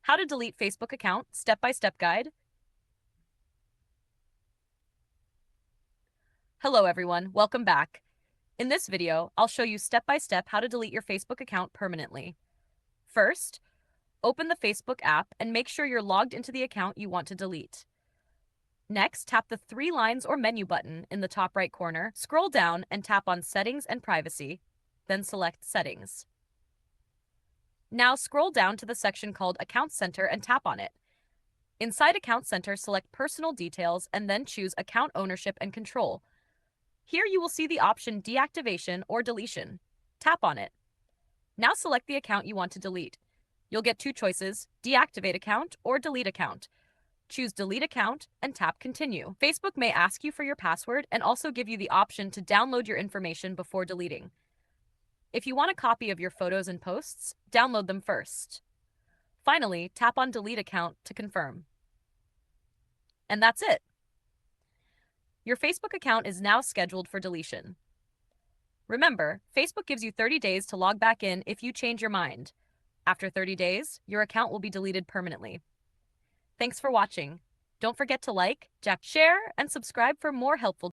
How to delete Facebook account, step-by-step guide. Hello everyone, welcome back. In this video, I'll show you step-by-step how to delete your Facebook account permanently. First, open the Facebook app and make sure you're logged into the account you want to delete. Next, tap the three lines or menu button in the top right corner, scroll down and tap on Settings and Privacy, then select Settings. Now scroll down to the section called Account Center and tap on it. Inside Account Center, select Personal Details and then choose Account Ownership and Control. Here you will see the option Deactivation or Deletion. Tap on it. Now select the account you want to delete. You'll get two choices, Deactivate Account or Delete Account. Choose Delete Account and tap Continue. Facebook may ask you for your password and also give you the option to download your information before deleting. If you want a copy of your photos and posts, download them first. Finally, tap on Delete Account to confirm. And that's it. Your Facebook account is now scheduled for deletion. Remember, Facebook gives you 30 days to log back in if you change your mind. After 30 days, your account will be deleted permanently. Thanks for watching. Don't forget to like, share, and subscribe for more helpful